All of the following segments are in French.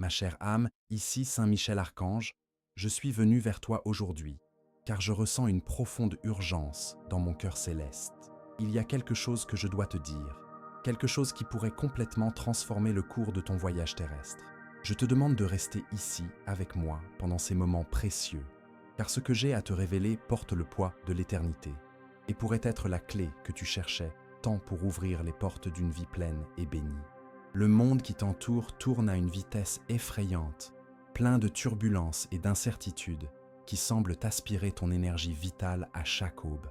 Ma chère âme, ici Saint Michel Archange, je suis venu vers toi aujourd'hui, car je ressens une profonde urgence dans mon cœur céleste. Il y a quelque chose que je dois te dire, quelque chose qui pourrait complètement transformer le cours de ton voyage terrestre. Je te demande de rester ici avec moi pendant ces moments précieux, car ce que j'ai à te révéler porte le poids de l'éternité et pourrait être la clé que tu cherchais tant pour ouvrir les portes d'une vie pleine et bénie. Le monde qui t'entoure tourne à une vitesse effrayante, plein de turbulences et d'incertitudes qui semblent aspirer ton énergie vitale à chaque aube.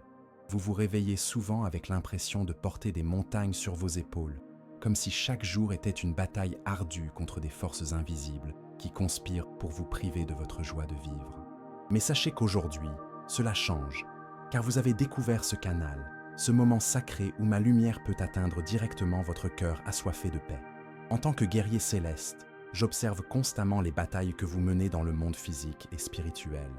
Vous vous réveillez souvent avec l'impression de porter des montagnes sur vos épaules, comme si chaque jour était une bataille ardue contre des forces invisibles qui conspirent pour vous priver de votre joie de vivre. Mais sachez qu'aujourd'hui, cela change, car vous avez découvert ce canal, ce moment sacré où ma lumière peut atteindre directement votre cœur assoiffé de paix. En tant que guerrier céleste, j'observe constamment les batailles que vous menez dans le monde physique et spirituel.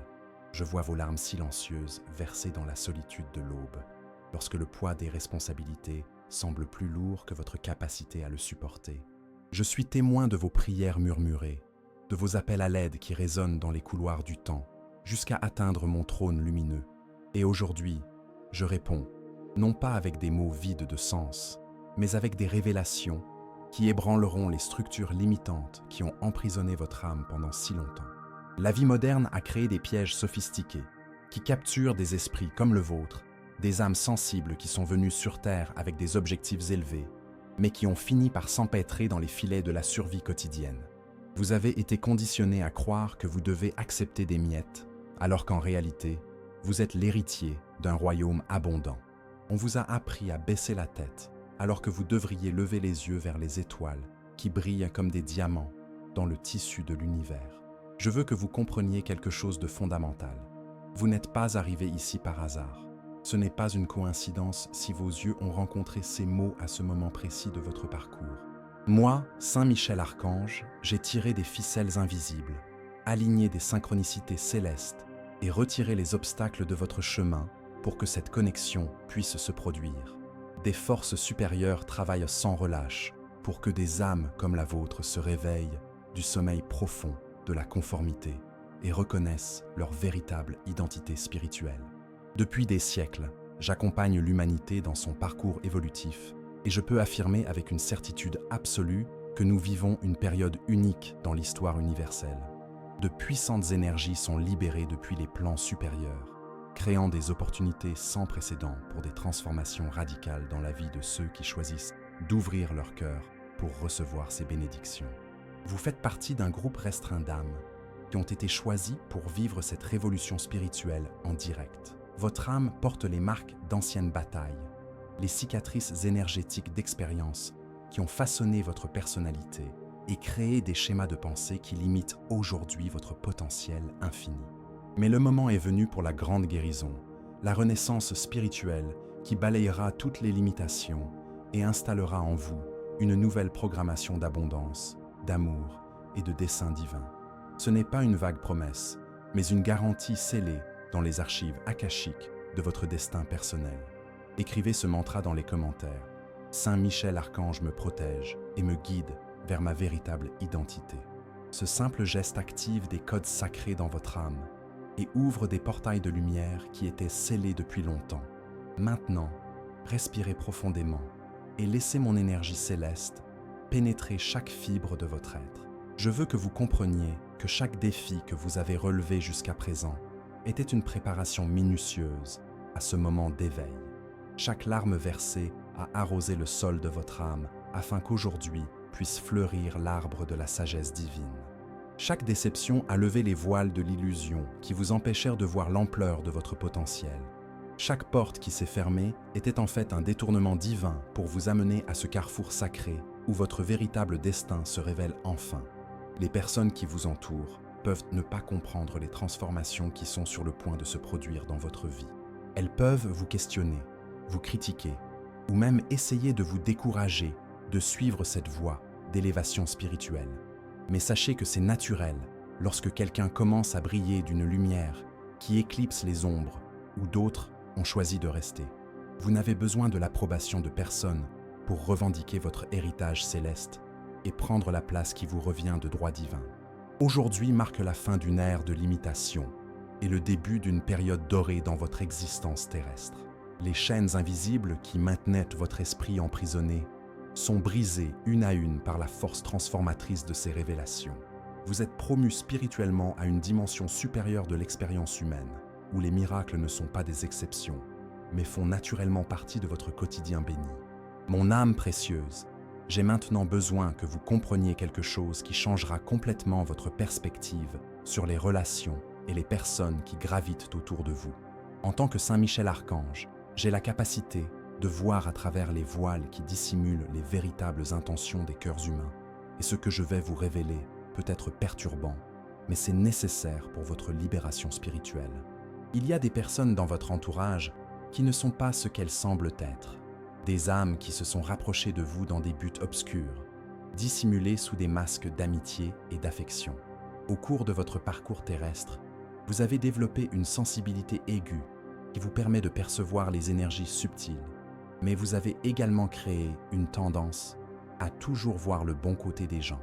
Je vois vos larmes silencieuses versées dans la solitude de l'aube, lorsque le poids des responsabilités semble plus lourd que votre capacité à le supporter. Je suis témoin de vos prières murmurées, de vos appels à l'aide qui résonnent dans les couloirs du temps, jusqu'à atteindre mon trône lumineux. Et aujourd'hui, je réponds, non pas avec des mots vides de sens, mais avec des révélations qui ébranleront les structures limitantes qui ont emprisonné votre âme pendant si longtemps. La vie moderne a créé des pièges sophistiqués qui capturent des esprits comme le vôtre, des âmes sensibles qui sont venues sur Terre avec des objectifs élevés, mais qui ont fini par s'empêtrer dans les filets de la survie quotidienne. Vous avez été conditionné à croire que vous devez accepter des miettes, alors qu'en réalité, vous êtes l'héritier d'un royaume abondant. On vous a appris à baisser la tête, alors que vous devriez lever les yeux vers les étoiles qui brillent comme des diamants dans le tissu de l'univers. Je veux que vous compreniez quelque chose de fondamental. Vous n'êtes pas arrivé ici par hasard. Ce n'est pas une coïncidence si vos yeux ont rencontré ces mots à ce moment précis de votre parcours. Moi, Saint Michel Archange, j'ai tiré des ficelles invisibles, aligné des synchronicités célestes et retiré les obstacles de votre chemin pour que cette connexion puisse se produire. Des forces supérieures travaillent sans relâche pour que des âmes comme la vôtre se réveillent du sommeil profond de la conformité et reconnaissent leur véritable identité spirituelle. Depuis des siècles, j'accompagne l'humanité dans son parcours évolutif et je peux affirmer avec une certitude absolue que nous vivons une période unique dans l'histoire universelle. De puissantes énergies sont libérées depuis les plans supérieurs, créant des opportunités sans précédent pour des transformations radicales dans la vie de ceux qui choisissent d'ouvrir leur cœur pour recevoir ces bénédictions. Vous faites partie d'un groupe restreint d'âmes qui ont été choisis pour vivre cette révolution spirituelle en direct. Votre âme porte les marques d'anciennes batailles, les cicatrices énergétiques d'expériences qui ont façonné votre personnalité et créé des schémas de pensée qui limitent aujourd'hui votre potentiel infini. Mais le moment est venu pour la grande guérison, la renaissance spirituelle qui balayera toutes les limitations et installera en vous une nouvelle programmation d'abondance, d'amour et de dessein divin. Ce n'est pas une vague promesse, mais une garantie scellée dans les archives akashiques de votre destin personnel. Écrivez ce mantra dans les commentaires. Saint Michel Archange me protège et me guide vers ma véritable identité. Ce simple geste active des codes sacrés dans votre âme et ouvre des portails de lumière qui étaient scellés depuis longtemps. Maintenant, respirez profondément et laissez mon énergie céleste pénétrer chaque fibre de votre être. Je veux que vous compreniez que chaque défi que vous avez relevé jusqu'à présent était une préparation minutieuse à ce moment d'éveil. Chaque larme versée a arrosé le sol de votre âme afin qu'aujourd'hui puisse fleurir l'arbre de la sagesse divine. Chaque déception a levé les voiles de l'illusion qui vous empêchèrent de voir l'ampleur de votre potentiel. Chaque porte qui s'est fermée était en fait un détournement divin pour vous amener à ce carrefour sacré où votre véritable destin se révèle enfin. Les personnes qui vous entourent peuvent ne pas comprendre les transformations qui sont sur le point de se produire dans votre vie. Elles peuvent vous questionner, vous critiquer, ou même essayer de vous décourager de suivre cette voie d'élévation spirituelle. Mais sachez que c'est naturel lorsque quelqu'un commence à briller d'une lumière qui éclipse les ombres où d'autres ont choisi de rester. Vous n'avez besoin de l'approbation de personne pour revendiquer votre héritage céleste, et prendre la place qui vous revient de droit divin. Aujourd'hui marque la fin d'une ère de limitation et le début d'une période dorée dans votre existence terrestre. Les chaînes invisibles qui maintenaient votre esprit emprisonné sont brisées une à une par la force transformatrice de ces révélations. Vous êtes promu spirituellement à une dimension supérieure de l'expérience humaine, où les miracles ne sont pas des exceptions, mais font naturellement partie de votre quotidien béni. Mon âme précieuse, j'ai maintenant besoin que vous compreniez quelque chose qui changera complètement votre perspective sur les relations et les personnes qui gravitent autour de vous. En tant que Saint Michel Archange, j'ai la capacité de voir à travers les voiles qui dissimulent les véritables intentions des cœurs humains. Et ce que je vais vous révéler peut être perturbant, mais c'est nécessaire pour votre libération spirituelle. Il y a des personnes dans votre entourage qui ne sont pas ce qu'elles semblent être. Des âmes qui se sont rapprochées de vous dans des buts obscurs, dissimulées sous des masques d'amitié et d'affection. Au cours de votre parcours terrestre, vous avez développé une sensibilité aiguë qui vous permet de percevoir les énergies subtiles, mais vous avez également créé une tendance à toujours voir le bon côté des gens,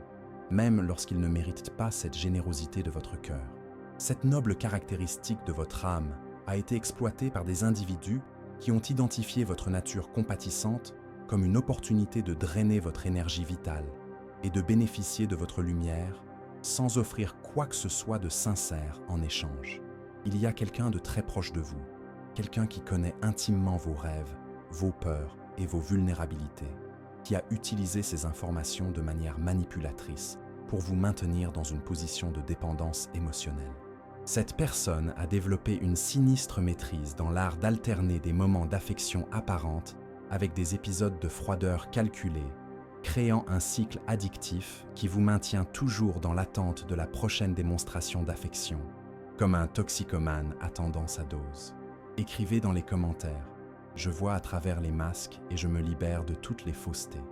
même lorsqu'ils ne méritent pas cette générosité de votre cœur. Cette noble caractéristique de votre âme a été exploitée par des individus qui ont identifié votre nature compatissante comme une opportunité de drainer votre énergie vitale et de bénéficier de votre lumière sans offrir quoi que ce soit de sincère en échange. Il y a quelqu'un de très proche de vous, quelqu'un qui connaît intimement vos rêves, vos peurs et vos vulnérabilités, qui a utilisé ces informations de manière manipulatrice pour vous maintenir dans une position de dépendance émotionnelle. Cette personne a développé une sinistre maîtrise dans l'art d'alterner des moments d'affection apparente avec des épisodes de froideur calculée, créant un cycle addictif qui vous maintient toujours dans l'attente de la prochaine démonstration d'affection, comme un toxicomane attendant sa dose. Écrivez dans les commentaires « Je vois à travers les masques et je me libère de toutes les faussetés ».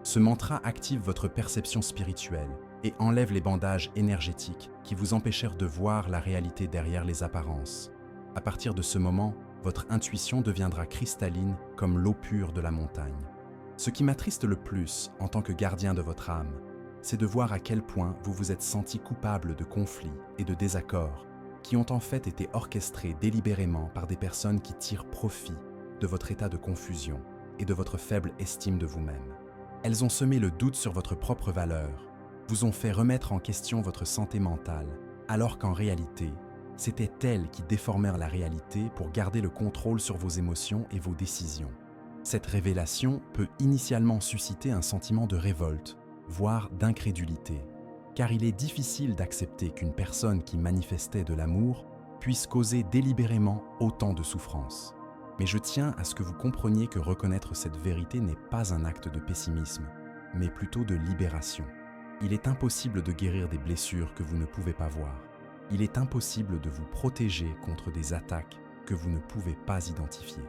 Ce mantra active votre perception spirituelle et enlève les bandages énergétiques qui vous empêchèrent de voir la réalité derrière les apparences. À partir de ce moment, votre intuition deviendra cristalline comme l'eau pure de la montagne. Ce qui m'attriste le plus en tant que gardien de votre âme, c'est de voir à quel point vous vous êtes senti coupable de conflits et de désaccords qui ont en fait été orchestrés délibérément par des personnes qui tirent profit de votre état de confusion et de votre faible estime de vous-même. Elles ont semé le doute sur votre propre valeur, vous ont fait remettre en question votre santé mentale, alors qu'en réalité, c'était elles qui déformèrent la réalité pour garder le contrôle sur vos émotions et vos décisions. Cette révélation peut initialement susciter un sentiment de révolte, voire d'incrédulité, car il est difficile d'accepter qu'une personne qui manifestait de l'amour puisse causer délibérément autant de souffrance. Mais je tiens à ce que vous compreniez que reconnaître cette vérité n'est pas un acte de pessimisme, mais plutôt de libération. Il est impossible de guérir des blessures que vous ne pouvez pas voir. Il est impossible de vous protéger contre des attaques que vous ne pouvez pas identifier.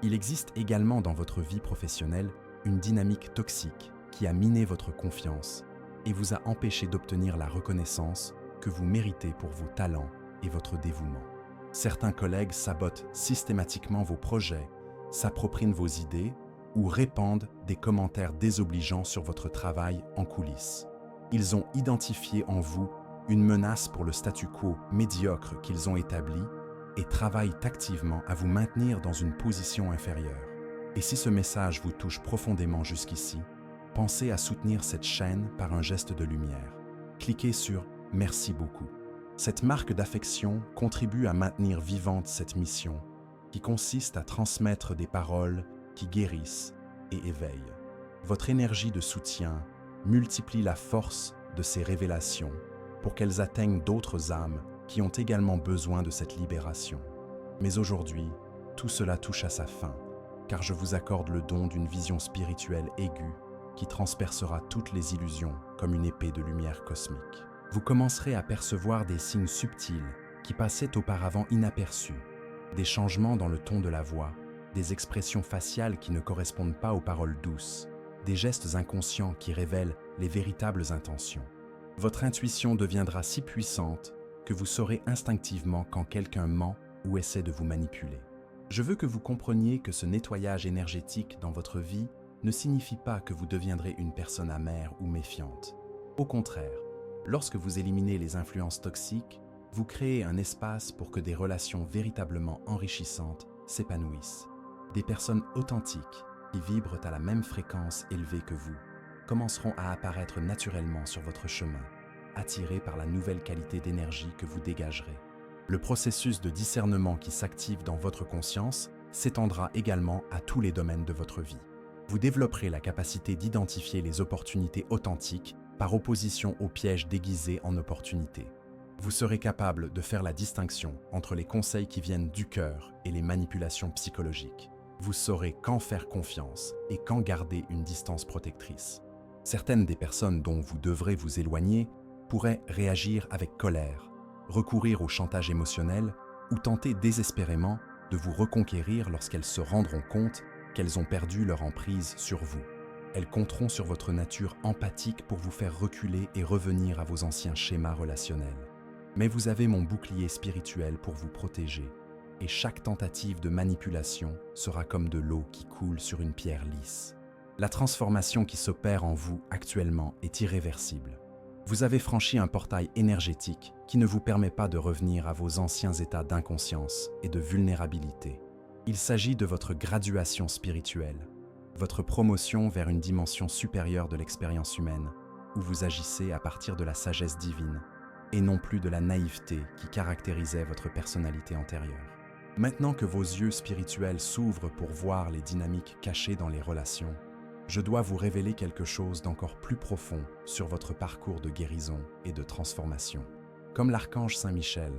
Il existe également dans votre vie professionnelle une dynamique toxique qui a miné votre confiance et vous a empêché d'obtenir la reconnaissance que vous méritez pour vos talents et votre dévouement. Certains collègues sabotent systématiquement vos projets, s'approprient vos idées ou répandent des commentaires désobligeants sur votre travail en coulisses. Ils ont identifié en vous une menace pour le statu quo médiocre qu'ils ont établi et travaillent activement à vous maintenir dans une position inférieure. Et si ce message vous touche profondément jusqu'ici, pensez à soutenir cette chaîne par un geste de lumière. Cliquez sur « Merci beaucoup ». Cette marque d'affection contribue à maintenir vivante cette mission, qui consiste à transmettre des paroles qui guérissent et éveillent. Votre énergie de soutien multiplie la force de ces révélations pour qu'elles atteignent d'autres âmes qui ont également besoin de cette libération. Mais aujourd'hui, tout cela touche à sa fin, car je vous accorde le don d'une vision spirituelle aiguë qui transpercera toutes les illusions comme une épée de lumière cosmique. Vous commencerez à percevoir des signes subtils qui passaient auparavant inaperçus, des changements dans le ton de la voix, des expressions faciales qui ne correspondent pas aux paroles douces, des gestes inconscients qui révèlent les véritables intentions. Votre intuition deviendra si puissante que vous saurez instinctivement quand quelqu'un ment ou essaie de vous manipuler. Je veux que vous compreniez que ce nettoyage énergétique dans votre vie ne signifie pas que vous deviendrez une personne amère ou méfiante. Au contraire, lorsque vous éliminez les influences toxiques, vous créez un espace pour que des relations véritablement enrichissantes s'épanouissent. Des personnes authentiques, qui vibrent à la même fréquence élevée que vous, commenceront à apparaître naturellement sur votre chemin, attirés par la nouvelle qualité d'énergie que vous dégagerez. Le processus de discernement qui s'active dans votre conscience s'étendra également à tous les domaines de votre vie. Vous développerez la capacité d'identifier les opportunités authentiques par opposition aux pièges déguisés en opportunités. Vous serez capable de faire la distinction entre les conseils qui viennent du cœur et les manipulations psychologiques. Vous saurez quand faire confiance et quand garder une distance protectrice. Certaines des personnes dont vous devrez vous éloigner pourraient réagir avec colère, recourir au chantage émotionnel ou tenter désespérément de vous reconquérir lorsqu'elles se rendront compte qu'elles ont perdu leur emprise sur vous. Elles compteront sur votre nature empathique pour vous faire reculer et revenir à vos anciens schémas relationnels. Mais vous avez mon bouclier spirituel pour vous protéger, et chaque tentative de manipulation sera comme de l'eau qui coule sur une pierre lisse. La transformation qui s'opère en vous actuellement est irréversible. Vous avez franchi un portail énergétique qui ne vous permet pas de revenir à vos anciens états d'inconscience et de vulnérabilité. Il s'agit de votre graduation spirituelle, votre promotion vers une dimension supérieure de l'expérience humaine, où vous agissez à partir de la sagesse divine, et non plus de la naïveté qui caractérisait votre personnalité antérieure. Maintenant que vos yeux spirituels s'ouvrent pour voir les dynamiques cachées dans les relations, je dois vous révéler quelque chose d'encore plus profond sur votre parcours de guérison et de transformation. Comme l'archange Saint-Michel,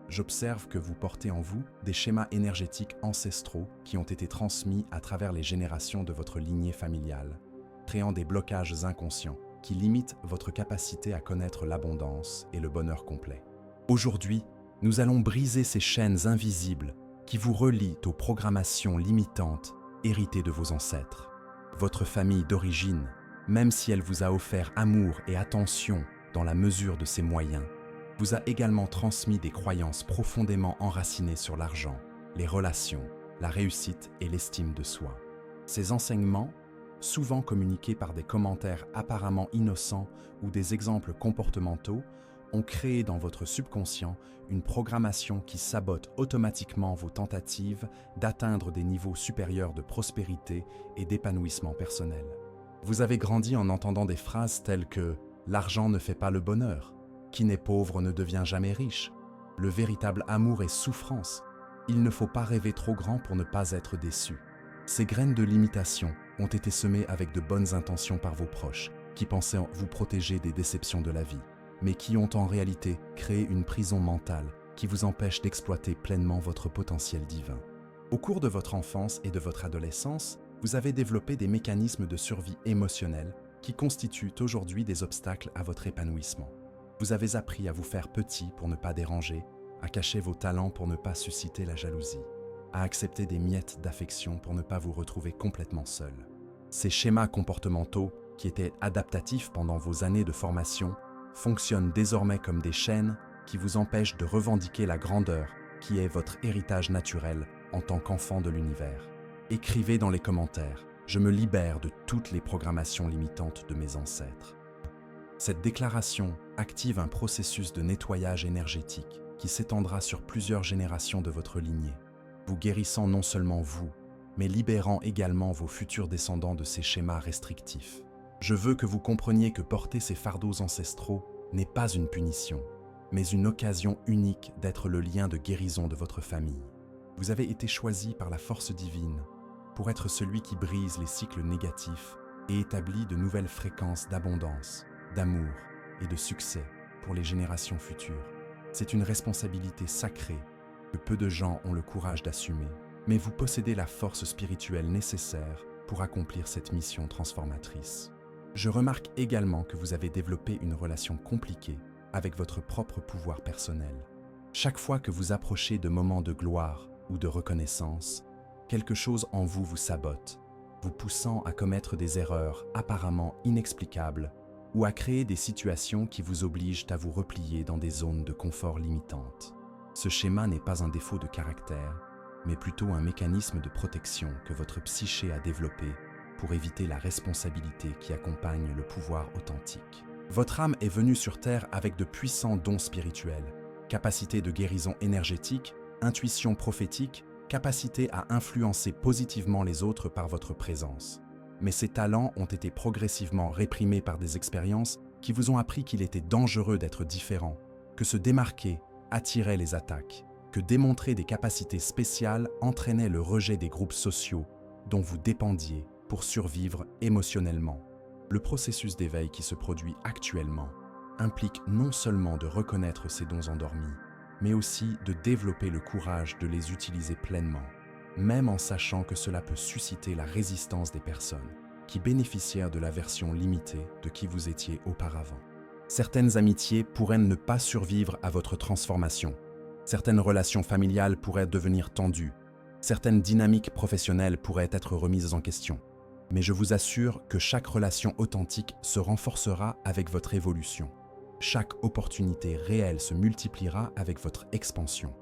j'observe que vous portez en vous des schémas énergétiques ancestraux qui ont été transmis à travers les générations de votre lignée familiale, créant des blocages inconscients qui limitent votre capacité à connaître l'abondance et le bonheur complet. Aujourd'hui, nous allons briser ces chaînes invisibles qui vous relient aux programmations limitantes héritées de vos ancêtres. Votre famille d'origine, même si elle vous a offert amour et attention dans la mesure de ses moyens, vous a également transmis des croyances profondément enracinées sur l'argent, les relations, la réussite et l'estime de soi. Ces enseignements, souvent communiqués par des commentaires apparemment innocents ou des exemples comportementaux, ont créé dans votre subconscient une programmation qui sabote automatiquement vos tentatives d'atteindre des niveaux supérieurs de prospérité et d'épanouissement personnel. Vous avez grandi en entendant des phrases telles que « l'argent ne fait pas le bonheur »,« qui n'est pauvre ne devient jamais riche »,« le véritable amour est souffrance »,« il ne faut pas rêver trop grand pour ne pas être déçu ». Ces graines de limitation ont été semées avec de bonnes intentions par vos proches, qui pensaient vous protéger des déceptions de la vie, mais qui ont en réalité créé une prison mentale qui vous empêche d'exploiter pleinement votre potentiel divin. Au cours de votre enfance et de votre adolescence, vous avez développé des mécanismes de survie émotionnelle qui constituent aujourd'hui des obstacles à votre épanouissement. Vous avez appris à vous faire petit pour ne pas déranger, à cacher vos talents pour ne pas susciter la jalousie, à accepter des miettes d'affection pour ne pas vous retrouver complètement seul. Ces schémas comportementaux, qui étaient adaptatifs pendant vos années de formation, fonctionnent désormais comme des chaînes qui vous empêchent de revendiquer la grandeur qui est votre héritage naturel en tant qu'enfant de l'univers. Écrivez dans les commentaires « Je me libère de toutes les programmations limitantes de mes ancêtres ». Cette déclaration active un processus de nettoyage énergétique qui s'étendra sur plusieurs générations de votre lignée, vous guérissant non seulement vous, mais libérant également vos futurs descendants de ces schémas restrictifs. Je veux que vous compreniez que porter ces fardeaux ancestraux n'est pas une punition, mais une occasion unique d'être le lien de guérison de votre famille. Vous avez été choisi par la force divine pour être celui qui brise les cycles négatifs et établit de nouvelles fréquences d'abondance, d'amour et de succès pour les générations futures. C'est une responsabilité sacrée que peu de gens ont le courage d'assumer, mais vous possédez la force spirituelle nécessaire pour accomplir cette mission transformatrice. Je remarque également que vous avez développé une relation compliquée avec votre propre pouvoir personnel. Chaque fois que vous approchez de moments de gloire ou de reconnaissance, quelque chose en vous vous sabote, vous poussant à commettre des erreurs apparemment inexplicables ou à créer des situations qui vous obligent à vous replier dans des zones de confort limitantes. Ce schéma n'est pas un défaut de caractère, mais plutôt un mécanisme de protection que votre psyché a développé pour éviter la responsabilité qui accompagne le pouvoir authentique. Votre âme est venue sur Terre avec de puissants dons spirituels, capacité de guérison énergétique, intuition prophétique, capacité à influencer positivement les autres par votre présence. Mais ces talents ont été progressivement réprimés par des expériences qui vous ont appris qu'il était dangereux d'être différent, que se démarquer attirait les attaques, que démontrer des capacités spéciales entraînait le rejet des groupes sociaux dont vous dépendiez pour survivre émotionnellement. Le processus d'éveil qui se produit actuellement implique non seulement de reconnaître ces dons endormis, mais aussi de développer le courage de les utiliser pleinement, même en sachant que cela peut susciter la résistance des personnes qui bénéficièrent de la version limitée de qui vous étiez auparavant. Certaines amitiés pourraient ne pas survivre à votre transformation. Certaines relations familiales pourraient devenir tendues. Certaines dynamiques professionnelles pourraient être remises en question. Mais je vous assure que chaque relation authentique se renforcera avec votre évolution. Chaque opportunité réelle se multipliera avec votre expansion.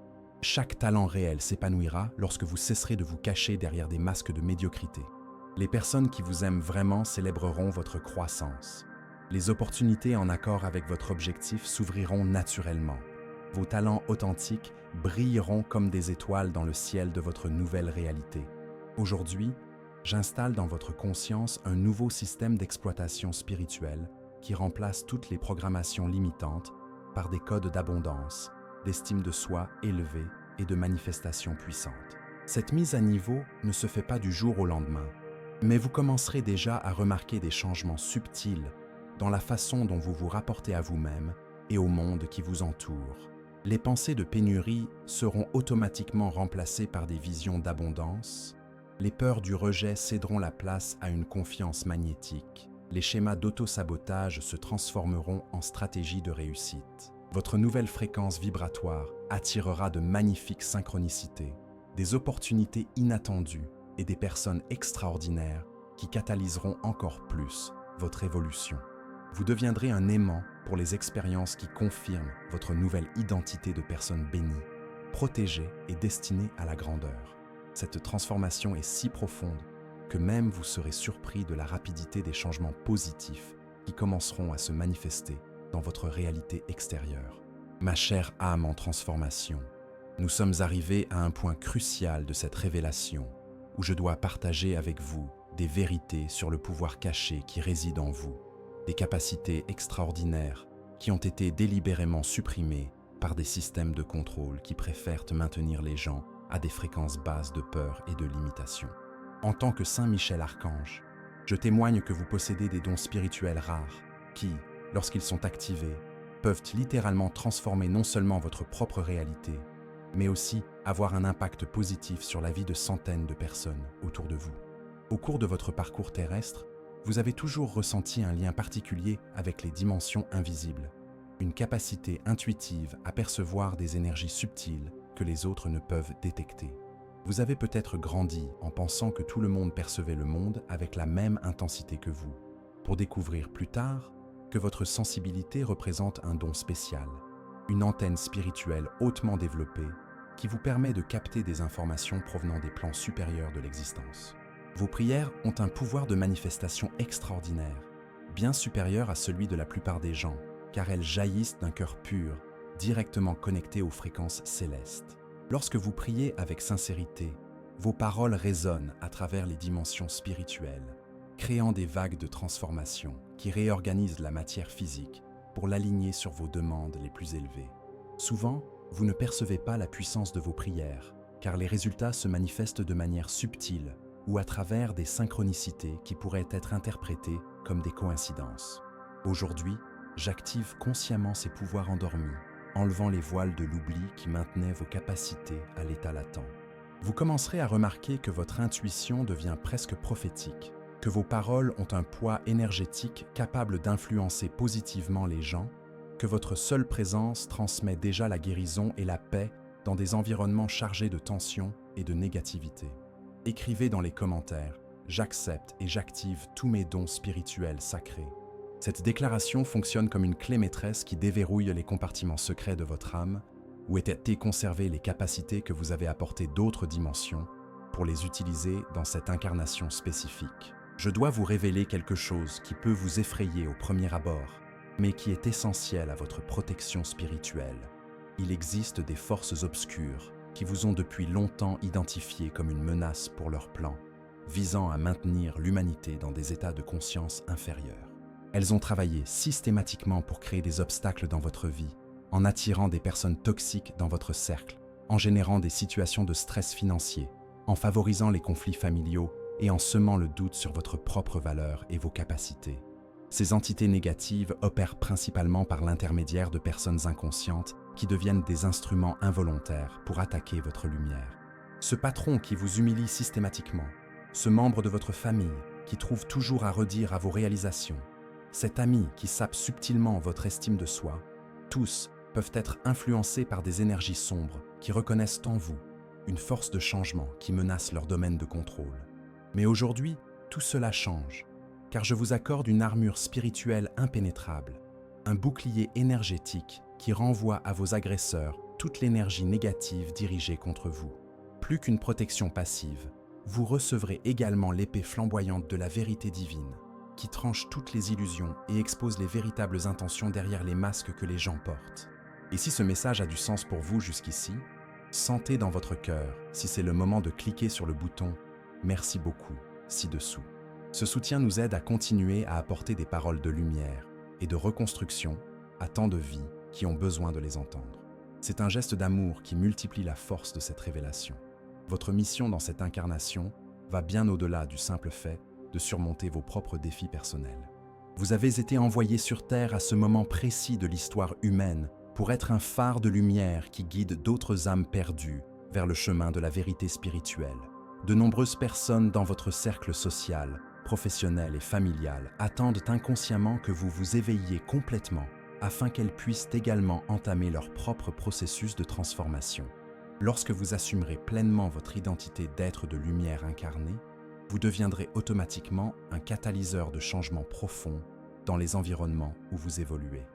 Chaque talent réel s'épanouira lorsque vous cesserez de vous cacher derrière des masques de médiocrité. Les personnes qui vous aiment vraiment célébreront votre croissance. Les opportunités en accord avec votre objectif s'ouvriront naturellement. Vos talents authentiques brilleront comme des étoiles dans le ciel de votre nouvelle réalité. Aujourd'hui, j'installe dans votre conscience un nouveau système d'exploitation spirituelle qui remplace toutes les programmations limitantes par des codes d'abondance, d'estime de soi élevée et de manifestations puissantes. Cette mise à niveau ne se fait pas du jour au lendemain, mais vous commencerez déjà à remarquer des changements subtils dans la façon dont vous vous rapportez à vous-même et au monde qui vous entoure. Les pensées de pénurie seront automatiquement remplacées par des visions d'abondance. Les peurs du rejet céderont la place à une confiance magnétique. Les schémas d'auto-sabotage se transformeront en stratégies de réussite. Votre nouvelle fréquence vibratoire attirera de magnifiques synchronicités, des opportunités inattendues et des personnes extraordinaires qui catalyseront encore plus votre évolution. Vous deviendrez un aimant pour les expériences qui confirment votre nouvelle identité de personne bénie, protégée et destinée à la grandeur. Cette transformation est si profonde que même vous serez surpris de la rapidité des changements positifs qui commenceront à se manifester dans votre réalité extérieure. Ma chère âme en transformation, nous sommes arrivés à un point crucial de cette révélation où je dois partager avec vous des vérités sur le pouvoir caché qui réside en vous, des capacités extraordinaires qui ont été délibérément supprimées par des systèmes de contrôle qui préfèrent maintenir les gens à des fréquences basses de peur et de limitation. En tant que Saint Michel Archange, je témoigne que vous possédez des dons spirituels rares qui, lorsqu'ils sont activés, peuvent littéralement transformer non seulement votre propre réalité, mais aussi avoir un impact positif sur la vie de centaines de personnes autour de vous. Au cours de votre parcours terrestre, vous avez toujours ressenti un lien particulier avec les dimensions invisibles, une capacité intuitive à percevoir des énergies subtiles que les autres ne peuvent détecter. Vous avez peut-être grandi en pensant que tout le monde percevait le monde avec la même intensité que vous, pour découvrir plus tard que votre sensibilité représente un don spécial, une antenne spirituelle hautement développée qui vous permet de capter des informations provenant des plans supérieurs de l'existence. Vos prières ont un pouvoir de manifestation extraordinaire, bien supérieur à celui de la plupart des gens, car elles jaillissent d'un cœur pur, directement connecté aux fréquences célestes. Lorsque vous priez avec sincérité, vos paroles résonnent à travers les dimensions spirituelles, créant des vagues de transformation qui réorganisent la matière physique pour l'aligner sur vos demandes les plus élevées. Souvent, vous ne percevez pas la puissance de vos prières, car les résultats se manifestent de manière subtile ou à travers des synchronicités qui pourraient être interprétées comme des coïncidences. Aujourd'hui, j'active consciemment ces pouvoirs endormis, enlevant les voiles de l'oubli qui maintenaient vos capacités à l'état latent. Vous commencerez à remarquer que votre intuition devient presque prophétique, que vos paroles ont un poids énergétique capable d'influencer positivement les gens, que votre seule présence transmet déjà la guérison et la paix dans des environnements chargés de tension et de négativité. Écrivez dans les commentaires « J'accepte et j'active tous mes dons spirituels sacrés ». Cette déclaration fonctionne comme une clé maîtresse qui déverrouille les compartiments secrets de votre âme, où étaient conservées les capacités que vous avez apportées d'autres dimensions pour les utiliser dans cette incarnation spécifique. Je dois vous révéler quelque chose qui peut vous effrayer au premier abord, mais qui est essentiel à votre protection spirituelle. Il existe des forces obscures qui vous ont depuis longtemps identifié comme une menace pour leur plan, visant à maintenir l'humanité dans des états de conscience inférieurs. Elles ont travaillé systématiquement pour créer des obstacles dans votre vie, en attirant des personnes toxiques dans votre cercle, en générant des situations de stress financier, en favorisant les conflits familiaux et en semant le doute sur votre propre valeur et vos capacités. Ces entités négatives opèrent principalement par l'intermédiaire de personnes inconscientes qui deviennent des instruments involontaires pour attaquer votre lumière. Ce patron qui vous humilie systématiquement, ce membre de votre famille qui trouve toujours à redire à vos réalisations, cet ami qui sape subtilement votre estime de soi, tous peuvent être influencés par des énergies sombres qui reconnaissent en vous une force de changement qui menace leur domaine de contrôle. Mais aujourd'hui, tout cela change, car je vous accorde une armure spirituelle impénétrable, un bouclier énergétique qui renvoie à vos agresseurs toute l'énergie négative dirigée contre vous. Plus qu'une protection passive, vous recevrez également l'épée flamboyante de la vérité divine, qui tranche toutes les illusions et expose les véritables intentions derrière les masques que les gens portent. Et si ce message a du sens pour vous jusqu'ici, sentez dans votre cœur si c'est le moment de cliquer sur le bouton « Merci beaucoup » ci-dessous. Ce soutien nous aide à continuer à apporter des paroles de lumière et de reconstruction à tant de vies qui ont besoin de les entendre. C'est un geste d'amour qui multiplie la force de cette révélation. Votre mission dans cette incarnation va bien au-delà du simple fait de surmonter vos propres défis personnels. Vous avez été envoyé sur Terre à ce moment précis de l'histoire humaine pour être un phare de lumière qui guide d'autres âmes perdues vers le chemin de la vérité spirituelle. De nombreuses personnes dans votre cercle social, professionnel et familial attendent inconsciemment que vous vous éveilliez complètement afin qu'elles puissent également entamer leur propre processus de transformation. Lorsque vous assumerez pleinement votre identité d'être de lumière incarné, vous deviendrez automatiquement un catalyseur de changement profond dans les environnements où vous évoluez.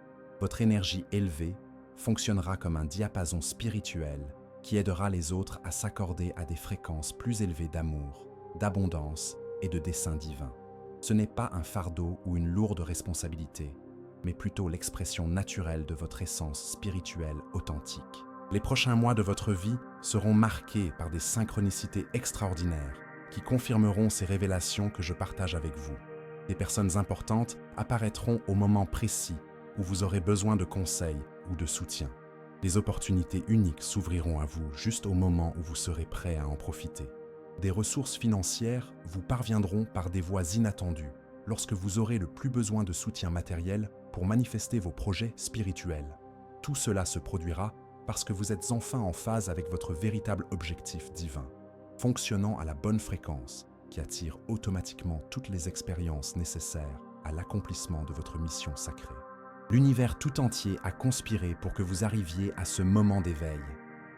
Votre énergie élevée fonctionnera comme un diapason spirituel qui aidera les autres à s'accorder à des fréquences plus élevées d'amour, d'abondance et de dessein divin. Ce n'est pas un fardeau ou une lourde responsabilité, mais plutôt l'expression naturelle de votre essence spirituelle authentique. Les prochains mois de votre vie seront marqués par des synchronicités extraordinaires qui confirmeront ces révélations que je partage avec vous. Des personnes importantes apparaîtront au moment précis où vous aurez besoin de conseils ou de soutien. Des opportunités uniques s'ouvriront à vous juste au moment où vous serez prêt à en profiter. Des ressources financières vous parviendront par des voies inattendues lorsque vous aurez le plus besoin de soutien matériel pour manifester vos projets spirituels. Tout cela se produira parce que vous êtes enfin en phase avec votre véritable objectif divin, fonctionnant à la bonne fréquence qui attire automatiquement toutes les expériences nécessaires à l'accomplissement de votre mission sacrée. L'univers tout entier a conspiré pour que vous arriviez à ce moment d'éveil.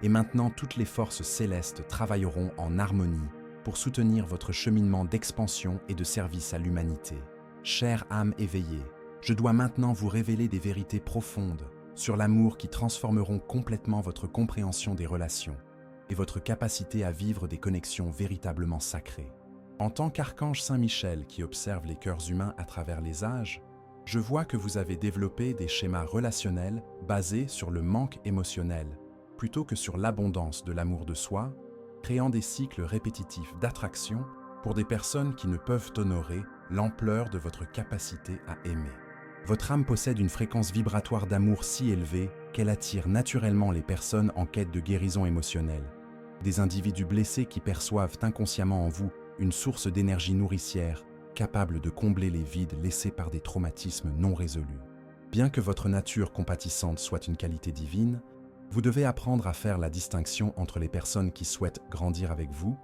Et maintenant, toutes les forces célestes travailleront en harmonie pour soutenir votre cheminement d'expansion et de service à l'humanité. Chère âme éveillée, je dois maintenant vous révéler des vérités profondes sur l'amour qui transformeront complètement votre compréhension des relations et votre capacité à vivre des connexions véritablement sacrées. En tant qu'archange Saint-Michel qui observe les cœurs humains à travers les âges, je vois que vous avez développé des schémas relationnels basés sur le manque émotionnel, plutôt que sur l'abondance de l'amour de soi, créant des cycles répétitifs d'attraction pour des personnes qui ne peuvent honorer l'ampleur de votre capacité à aimer. Votre âme possède une fréquence vibratoire d'amour si élevée qu'elle attire naturellement les personnes en quête de guérison émotionnelle, des individus blessés qui perçoivent inconsciemment en vous une source d'énergie nourricière capable de combler les vides laissés par des traumatismes non résolus. Bien que votre nature compatissante soit une qualité divine, vous devez apprendre à faire la distinction entre les personnes qui souhaitent grandir avec vous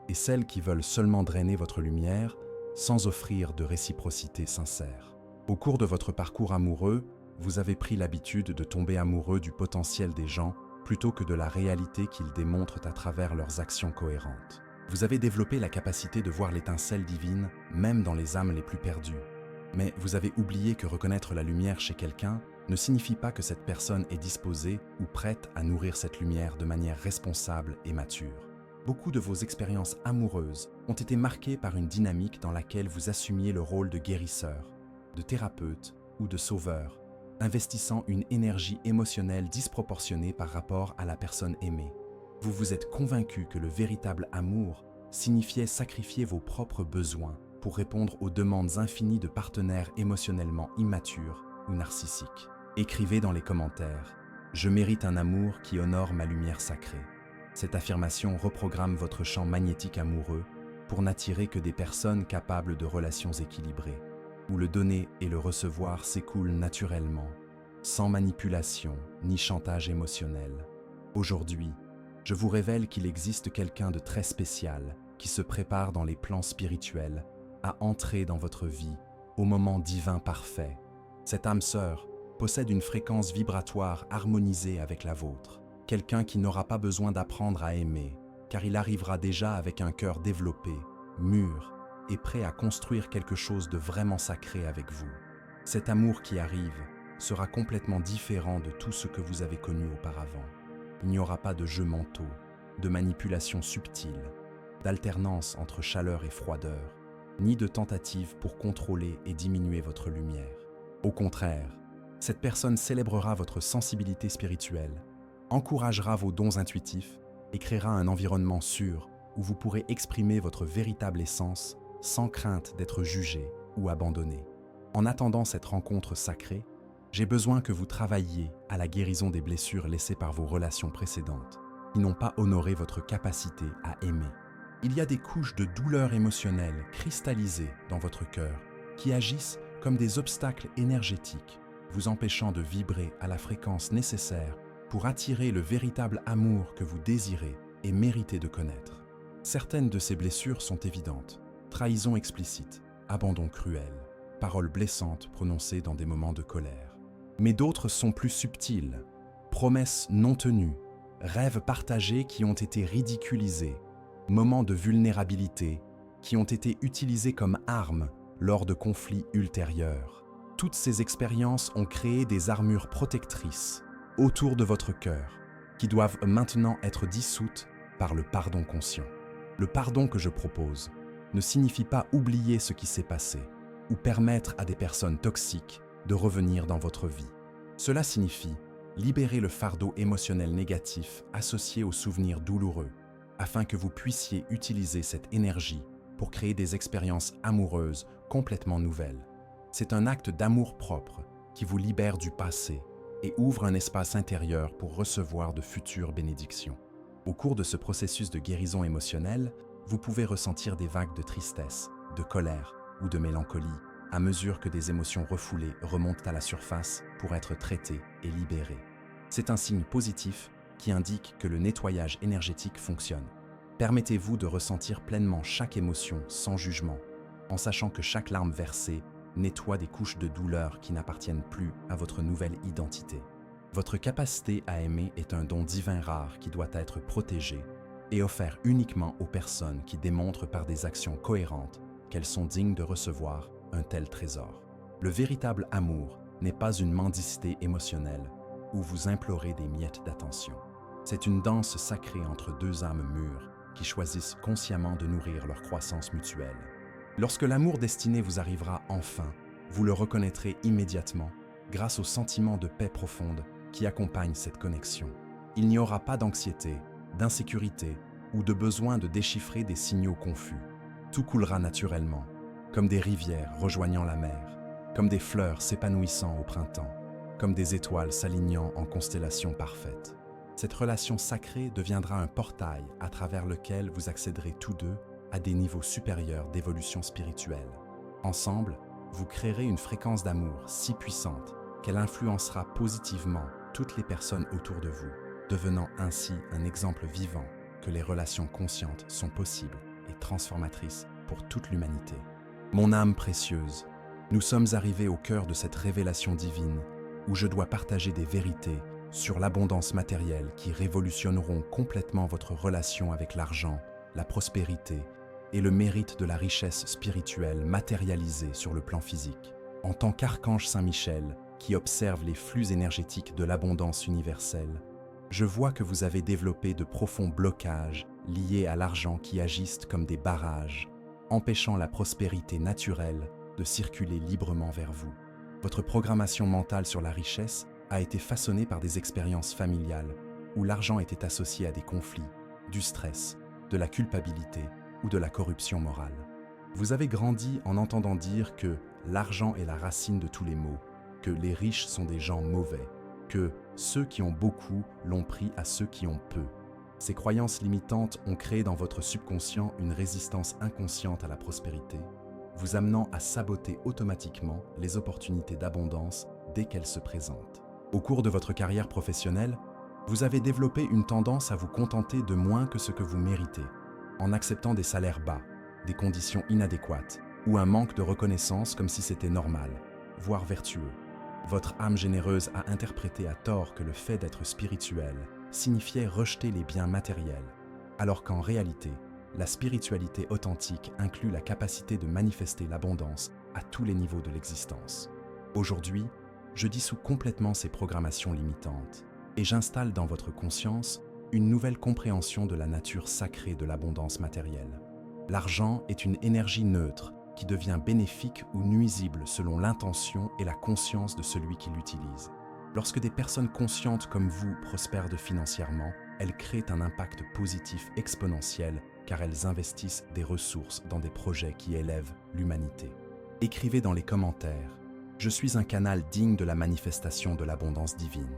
et celles qui veulent seulement drainer votre lumière sans offrir de réciprocité sincère. Au cours de votre parcours amoureux, vous avez pris l'habitude de tomber amoureux du potentiel des gens plutôt que de la réalité qu'ils démontrent à travers leurs actions cohérentes. Vous avez développé la capacité de voir l'étincelle divine même dans les âmes les plus perdues. Mais vous avez oublié que reconnaître la lumière chez quelqu'un ne signifie pas que cette personne est disposée ou prête à nourrir cette lumière de manière responsable et mature. Beaucoup de vos expériences amoureuses ont été marquées par une dynamique dans laquelle vous assumiez le rôle de guérisseur, de thérapeute ou de sauveur, investissant une énergie émotionnelle disproportionnée par rapport à la personne aimée. Vous vous êtes convaincu que le véritable amour signifiait sacrifier vos propres besoins pour répondre aux demandes infinies de partenaires émotionnellement immatures ou narcissiques. Écrivez dans les commentaires « Je mérite un amour qui honore ma lumière sacrée ». Cette affirmation reprogramme votre champ magnétique amoureux pour n'attirer que des personnes capables de relations équilibrées, où le donner et le recevoir s'écoulent naturellement, sans manipulation ni chantage émotionnel. Aujourd'hui, je vous révèle qu'il existe quelqu'un de très spécial qui se prépare dans les plans spirituels à entrer dans votre vie au moment divin parfait. Cette âme sœur possède une fréquence vibratoire harmonisée avec la vôtre. Quelqu'un qui n'aura pas besoin d'apprendre à aimer, car il arrivera déjà avec un cœur développé, mûr et prêt à construire quelque chose de vraiment sacré avec vous. Cet amour qui arrive sera complètement différent de tout ce que vous avez connu auparavant. Il n'y aura pas de jeux mentaux, de manipulations subtiles, d'alternance entre chaleur et froideur, ni de tentatives pour contrôler et diminuer votre lumière. Au contraire, cette personne célébrera votre sensibilité spirituelle, encouragera vos dons intuitifs et créera un environnement sûr où vous pourrez exprimer votre véritable essence sans crainte d'être jugé ou abandonné. En attendant cette rencontre sacrée, j'ai besoin que vous travailliez à la guérison des blessures laissées par vos relations précédentes, qui n'ont pas honoré votre capacité à aimer. Il y a des couches de douleur émotionnelle cristallisées dans votre cœur qui agissent comme des obstacles énergétiques, vous empêchant de vibrer à la fréquence nécessaire pour attirer le véritable amour que vous désirez et méritez de connaître. Certaines de ces blessures sont évidentes. Trahison explicite, abandon cruel, paroles blessantes prononcées dans des moments de colère. Mais d'autres sont plus subtiles. Promesses non tenues, rêves partagés qui ont été ridiculisés, moments de vulnérabilité qui ont été utilisés comme armes lors de conflits ultérieurs. Toutes ces expériences ont créé des armures protectrices autour de votre cœur, qui doivent maintenant être dissoutes par le pardon conscient. Le pardon que je propose ne signifie pas oublier ce qui s'est passé ou permettre à des personnes toxiques de revenir dans votre vie. Cela signifie libérer le fardeau émotionnel négatif associé aux souvenirs douloureux, afin que vous puissiez utiliser cette énergie pour créer des expériences amoureuses complètement nouvelles. C'est un acte d'amour propre qui vous libère du passé et ouvre un espace intérieur pour recevoir de futures bénédictions. Au cours de ce processus de guérison émotionnelle, vous pouvez ressentir des vagues de tristesse, de colère ou de mélancolie à mesure que des émotions refoulées remontent à la surface pour être traitées et libérées. C'est un signe positif qui indique que le nettoyage énergétique fonctionne. Permettez-vous de ressentir pleinement chaque émotion sans jugement, en sachant que chaque larme versée nettoie des couches de douleur qui n'appartiennent plus à votre nouvelle identité. Votre capacité à aimer est un don divin rare qui doit être protégé et offert uniquement aux personnes qui démontrent par des actions cohérentes qu'elles sont dignes de recevoir un tel trésor. Le véritable amour n'est pas une mendicité émotionnelle où vous implorez des miettes d'attention. C'est une danse sacrée entre deux âmes mûres qui choisissent consciemment de nourrir leur croissance mutuelle. Lorsque l'amour destiné vous arrivera enfin, vous le reconnaîtrez immédiatement grâce au sentiment de paix profonde qui accompagne cette connexion. Il n'y aura pas d'anxiété, d'insécurité ou de besoin de déchiffrer des signaux confus. Tout coulera naturellement, comme des rivières rejoignant la mer, comme des fleurs s'épanouissant au printemps, comme des étoiles s'alignant en constellations parfaites. Cette relation sacrée deviendra un portail à travers lequel vous accéderez tous deux à des niveaux supérieurs d'évolution spirituelle. Ensemble, vous créerez une fréquence d'amour si puissante qu'elle influencera positivement toutes les personnes autour de vous, devenant ainsi un exemple vivant que les relations conscientes sont possibles et transformatrices pour toute l'humanité. Mon âme précieuse, nous sommes arrivés au cœur de cette révélation divine où je dois partager des vérités sur l'abondance matérielle qui révolutionneront complètement votre relation avec l'argent, la prospérité et le mérite de la richesse spirituelle matérialisée sur le plan physique. En tant qu'archange Saint Michel, qui observe les flux énergétiques de l'abondance universelle, Je vois que vous avez développé de profonds blocages liés à l'argent qui agissent comme des barrages, empêchant la prospérité naturelle de circuler librement vers vous. Votre programmation mentale sur la richesse a été façonnée par des expériences familiales où l'argent était associé à des conflits, du stress, de la culpabilité ou de la corruption morale. Vous avez grandi en entendant dire que l'argent est la racine de tous les maux, que les riches sont des gens mauvais, que ceux qui ont beaucoup l'ont pris à ceux qui ont peu. Ces croyances limitantes ont créé dans votre subconscient une résistance inconsciente à la prospérité, vous amenant à saboter automatiquement les opportunités d'abondance dès qu'elles se présentent. Au cours de votre carrière professionnelle, vous avez développé une tendance à vous contenter de moins que ce que vous méritez, en acceptant des salaires bas, des conditions inadéquates ou un manque de reconnaissance comme si c'était normal, voire vertueux. Votre âme généreuse a interprété à tort que le fait d'être spirituel signifiait rejeter les biens matériels, alors qu'en réalité, la spiritualité authentique inclut la capacité de manifester l'abondance à tous les niveaux de l'existence. Aujourd'hui, je dissous complètement ces programmations limitantes et j'installe dans votre conscience une nouvelle compréhension de la nature sacrée de l'abondance matérielle. L'argent est une énergie neutre qui devient bénéfique ou nuisible selon l'intention et la conscience de celui qui l'utilise. Lorsque des personnes conscientes comme vous prospèrent financièrement, elles créent un impact positif exponentiel car elles investissent des ressources dans des projets qui élèvent l'humanité. Écrivez dans les commentaires « Je suis un canal digne de la manifestation de l'abondance divine ».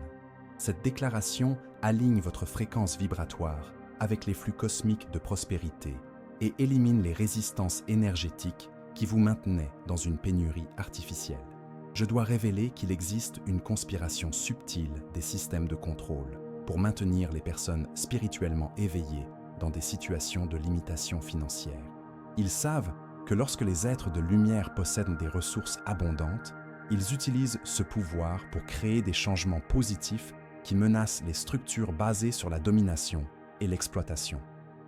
Cette déclaration aligne votre fréquence vibratoire avec les flux cosmiques de prospérité et élimine les résistances énergétiques qui vous maintenaient dans une pénurie artificielle. Je dois révéler qu'il existe une conspiration subtile des systèmes de contrôle pour maintenir les personnes spirituellement éveillées dans des situations de limitation financière. Ils savent que lorsque les êtres de lumière possèdent des ressources abondantes, ils utilisent ce pouvoir pour créer des changements positifs qui menacent les structures basées sur la domination et l'exploitation.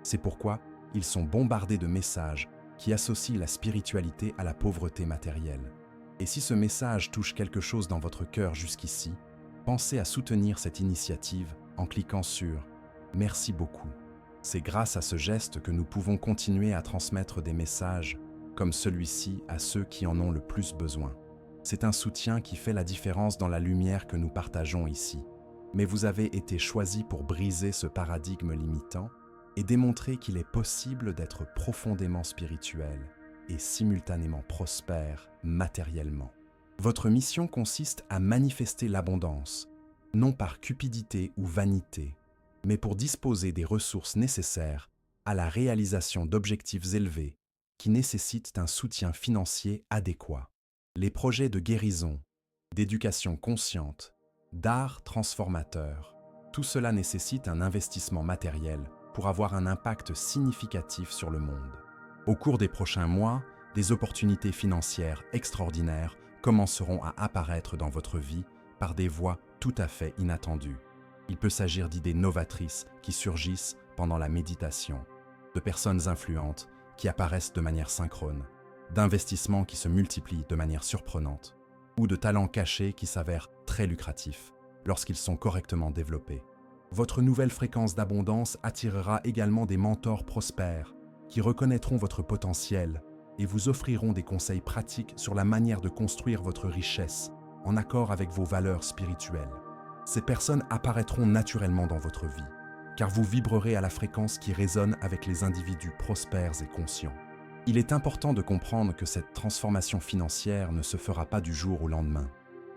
C'est pourquoi ils sont bombardés de messages qui associent la spiritualité à la pauvreté matérielle. Et si ce message touche quelque chose dans votre cœur jusqu'ici, pensez à soutenir cette initiative en cliquant sur « Merci beaucoup ». C'est grâce à ce geste que nous pouvons continuer à transmettre des messages comme celui-ci à ceux qui en ont le plus besoin. C'est un soutien qui fait la différence dans la lumière que nous partageons ici. Mais vous avez été choisi pour briser ce paradigme limitant et démontrer qu'il est possible d'être profondément spirituel et simultanément prospère matériellement. Votre mission consiste à manifester l'abondance, non par cupidité ou vanité, mais pour disposer des ressources nécessaires à la réalisation d'objectifs élevés qui nécessitent un soutien financier adéquat. Les projets de guérison, d'éducation consciente, d'art transformateur, tout cela nécessite un investissement matériel pour avoir un impact significatif sur le monde. Au cours des prochains mois, des opportunités financières extraordinaires commenceront à apparaître dans votre vie par des voies tout à fait inattendues. Il peut s'agir d'idées novatrices qui surgissent pendant la méditation, de personnes influentes qui apparaissent de manière synchrone, d'investissements qui se multiplient de manière surprenante, ou de talents cachés qui s'avèrent très lucratifs lorsqu'ils sont correctement développés. Votre nouvelle fréquence d'abondance attirera également des mentors prospères qui reconnaîtront votre potentiel et vous offriront des conseils pratiques sur la manière de construire votre richesse en accord avec vos valeurs spirituelles. Ces personnes apparaîtront naturellement dans votre vie, car vous vibrerez à la fréquence qui résonne avec les individus prospères et conscients. Il est important de comprendre que cette transformation financière ne se fera pas du jour au lendemain,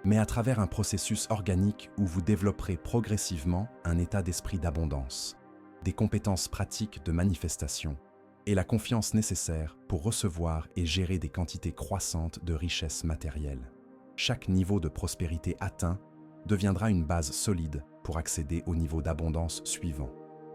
mais à travers un processus organique où vous développerez progressivement un état d'esprit d'abondance, des compétences pratiques de manifestation et la confiance nécessaire pour recevoir et gérer des quantités croissantes de richesses matérielles. Chaque niveau de prospérité atteint deviendra une base solide pour accéder au niveau d'abondance suivant.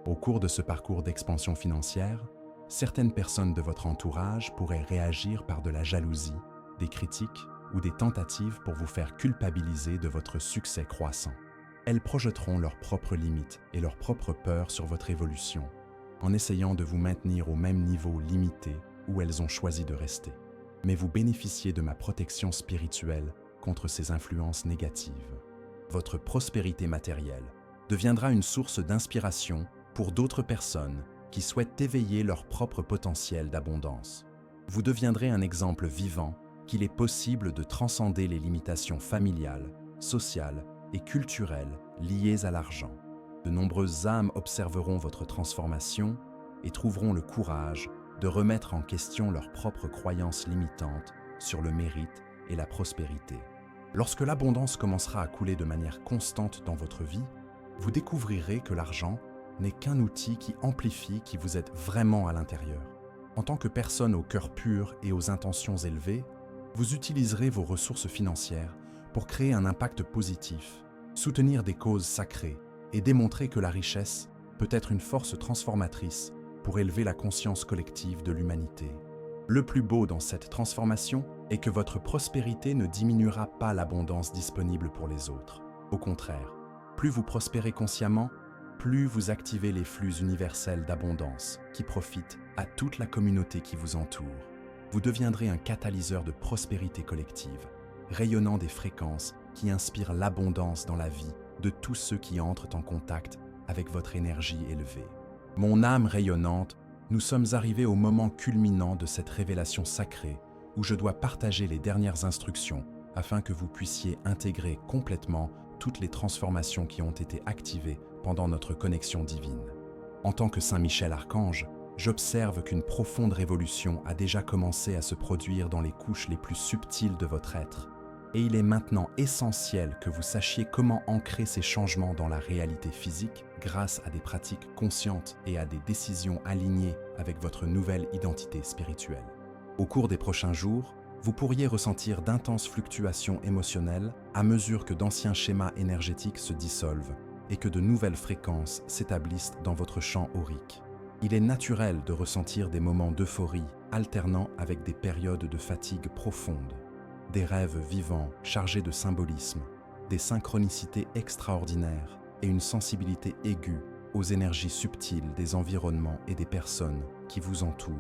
Au cours de ce parcours d'expansion financière, certaines personnes de votre entourage pourraient réagir par de la jalousie, des critiques ou des tentatives pour vous faire culpabiliser de votre succès croissant. Elles projetteront leurs propres limites et leurs propres peurs sur votre évolution, en essayant de vous maintenir au même niveau limité où elles ont choisi de rester. Mais vous bénéficiez de ma protection spirituelle contre ces influences négatives. Votre prospérité matérielle deviendra une source d'inspiration pour d'autres personnes qui souhaitent éveiller leur propre potentiel d'abondance. Vous deviendrez un exemple vivant qu'il est possible de transcender les limitations familiales, sociales et culturelles liées à l'argent. De nombreuses âmes observeront votre transformation et trouveront le courage de remettre en question leurs propres croyances limitantes sur le mérite et la prospérité. Lorsque l'abondance commencera à couler de manière constante dans votre vie, vous découvrirez que l'argent n'est qu'un outil qui amplifie qui vous êtes vraiment à l'intérieur. En tant que personne au cœur pur et aux intentions élevées, vous utiliserez vos ressources financières pour créer un impact positif, soutenir des causes sacrées et démontrer que la richesse peut être une force transformatrice pour élever la conscience collective de l'humanité. Le plus beau dans cette transformation est que votre prospérité ne diminuera pas l'abondance disponible pour les autres. Au contraire, plus vous prospérez consciemment, plus vous activez les flux universels d'abondance qui profitent à toute la communauté qui vous entoure. Vous deviendrez un catalyseur de prospérité collective, rayonnant des fréquences qui inspirent l'abondance dans la vie de tous ceux qui entrent en contact avec votre énergie élevée. Mon âme rayonnante, nous sommes arrivés au moment culminant de cette révélation sacrée où je dois partager les dernières instructions afin que vous puissiez intégrer complètement toutes les transformations qui ont été activées pendant notre connexion divine. En tant que Saint Michel Archange, j'observe qu'une profonde révolution a déjà commencé à se produire dans les couches les plus subtiles de votre être, et il est maintenant essentiel que vous sachiez comment ancrer ces changements dans la réalité physique grâce à des pratiques conscientes et à des décisions alignées avec votre nouvelle identité spirituelle. Au cours des prochains jours, vous pourriez ressentir d'intenses fluctuations émotionnelles à mesure que d'anciens schémas énergétiques se dissolvent et que de nouvelles fréquences s'établissent dans votre champ aurique. Il est naturel de ressentir des moments d'euphorie alternant avec des périodes de fatigue profonde, des rêves vivants chargés de symbolisme, des synchronicités extraordinaires et une sensibilité aiguë aux énergies subtiles des environnements et des personnes qui vous entourent.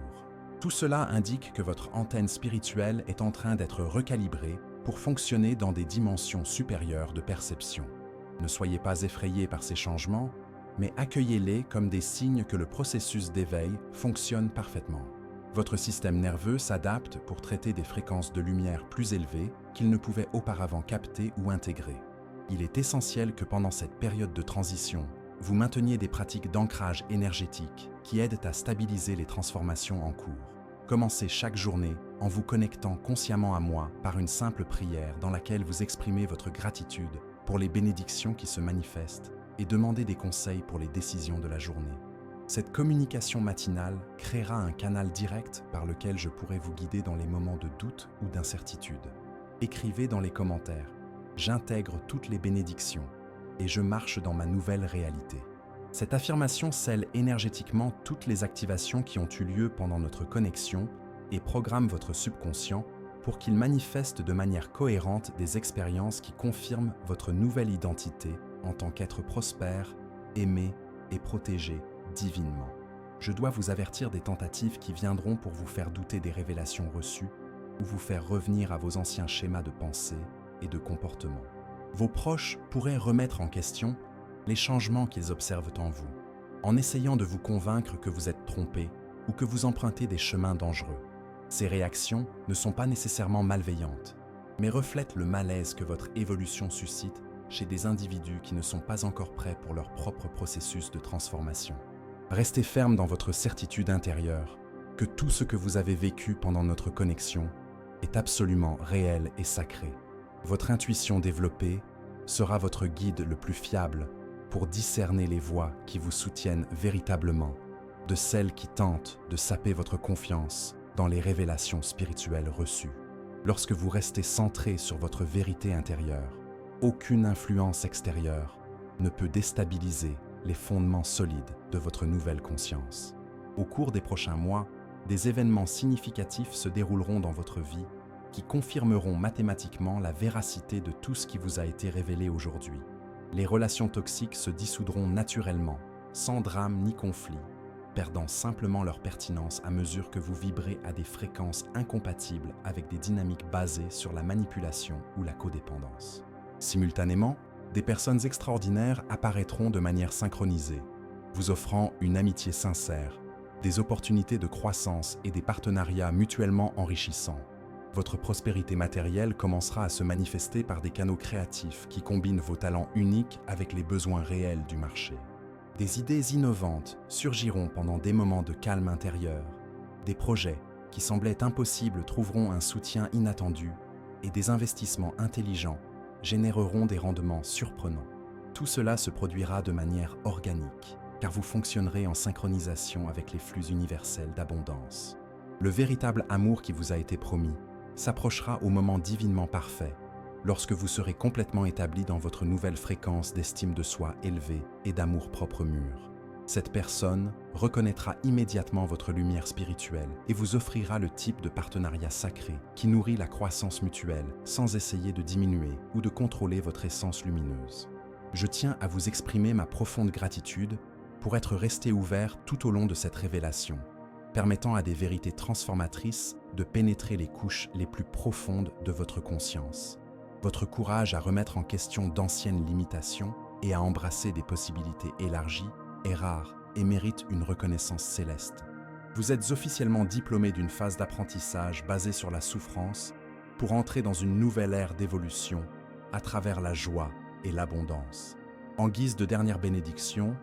Tout cela indique que votre antenne spirituelle est en train d'être recalibrée pour fonctionner dans des dimensions supérieures de perception. Ne soyez pas effrayés par ces changements, mais accueillez-les comme des signes que le processus d'éveil fonctionne parfaitement. Votre système nerveux s'adapte pour traiter des fréquences de lumière plus élevées qu'il ne pouvait auparavant capter ou intégrer. Il est essentiel que pendant cette période de transition, vous mainteniez des pratiques d'ancrage énergétique qui aident à stabiliser les transformations en cours. Commencez chaque journée en vous connectant consciemment à moi par une simple prière dans laquelle vous exprimez votre gratitude pour les bénédictions qui se manifestent et demandez des conseils pour les décisions de la journée. Cette communication matinale créera un canal direct par lequel je pourrai vous guider dans les moments de doute ou d'incertitude. Écrivez dans les commentaires « J'intègre toutes les bénédictions et je marche dans ma nouvelle réalité ». Cette affirmation scelle énergétiquement toutes les activations qui ont eu lieu pendant notre connexion et programme votre subconscient pour qu'il manifeste de manière cohérente des expériences qui confirment votre nouvelle identité en tant qu'être prospère, aimé et protégé divinement. Je dois vous avertir des tentatives qui viendront pour vous faire douter des révélations reçues ou vous faire revenir à vos anciens schémas de pensée et de comportement. Vos proches pourraient remettre en question les changements qu'ils observent en vous, en essayant de vous convaincre que vous êtes trompé ou que vous empruntez des chemins dangereux. Ces réactions ne sont pas nécessairement malveillantes, mais reflètent le malaise que votre évolution suscite chez des individus qui ne sont pas encore prêts pour leur propre processus de transformation. Restez ferme dans votre certitude intérieure que tout ce que vous avez vécu pendant notre connexion est absolument réel et sacré. Votre intuition développée sera votre guide le plus fiable pour discerner les voix qui vous soutiennent véritablement, de celles qui tentent de saper votre confiance dans les révélations spirituelles reçues. Lorsque vous restez centré sur votre vérité intérieure, aucune influence extérieure ne peut déstabiliser les fondements solides de votre nouvelle conscience. Au cours des prochains mois, des événements significatifs se dérouleront dans votre vie qui confirmeront mathématiquement la véracité de tout ce qui vous a été révélé aujourd'hui. Les relations toxiques se dissoudront naturellement, sans drame ni conflit, perdant simplement leur pertinence à mesure que vous vibrez à des fréquences incompatibles avec des dynamiques basées sur la manipulation ou la codépendance. Simultanément, Des personnes extraordinaires apparaîtront de manière synchronisée, vous offrant une amitié sincère, des opportunités de croissance et des partenariats mutuellement enrichissants. Votre prospérité matérielle commencera à se manifester par des canaux créatifs qui combinent vos talents uniques avec les besoins réels du marché. Des idées innovantes surgiront pendant des moments de calme intérieur. Des projets qui semblaient impossibles trouveront un soutien inattendu et des investissements intelligents généreront des rendements surprenants. Tout cela se produira de manière organique, car vous fonctionnerez en synchronisation avec les flux universels d'abondance. Le véritable amour qui vous a été promis s'approchera au moment divinement parfait, lorsque vous serez complètement établi dans votre nouvelle fréquence d'estime de soi élevée et d'amour-propre mûr. Cette personne reconnaîtra immédiatement votre lumière spirituelle et vous offrira le type de partenariat sacré qui nourrit la croissance mutuelle sans essayer de diminuer ou de contrôler votre essence lumineuse. Je tiens à vous exprimer ma profonde gratitude pour être resté ouvert tout au long de cette révélation, permettant à des vérités transformatrices de pénétrer les couches les plus profondes de votre conscience. Votre courage à remettre en question d'anciennes limitations et à embrasser des possibilités élargies est rare et mérite une reconnaissance céleste. Vous êtes officiellement diplômé d'une phase d'apprentissage basée sur la souffrance pour entrer dans une nouvelle ère d'évolution à travers la joie et l'abondance. En guise de dernière bénédiction,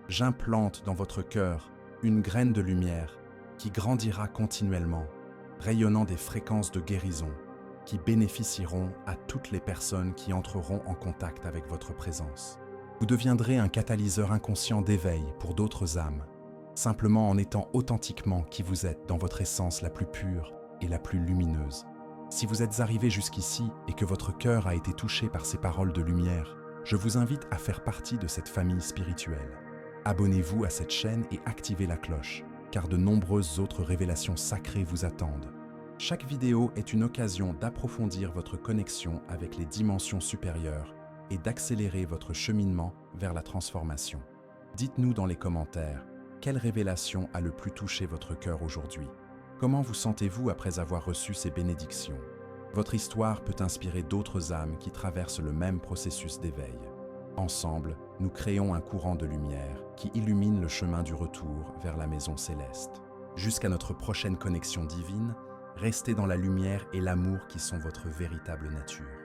j'implante dans votre cœur une graine de lumière qui grandira continuellement, rayonnant des fréquences de guérison qui bénéficieront à toutes les personnes qui entreront en contact avec votre présence. Vous deviendrez un catalyseur inconscient d'éveil pour d'autres âmes, simplement en étant authentiquement qui vous êtes dans votre essence la plus pure et la plus lumineuse. Si vous êtes arrivé jusqu'ici et que votre cœur a été touché par ces paroles de lumière, je vous invite à faire partie de cette famille spirituelle. Abonnez-vous à cette chaîne et activez la cloche, car de nombreuses autres révélations sacrées vous attendent. Chaque vidéo est une occasion d'approfondir votre connexion avec les dimensions supérieures et d'accélérer votre cheminement vers la transformation. Dites-nous dans les commentaires, quelle révélation a le plus touché votre cœur aujourd'hui? Comment vous sentez-vous après avoir reçu ces bénédictions? Votre histoire peut inspirer d'autres âmes qui traversent le même processus d'éveil. Ensemble, nous créons un courant de lumière qui illumine le chemin du retour vers la maison céleste. Jusqu'à notre prochaine connexion divine, restez dans la lumière et l'amour qui sont votre véritable nature.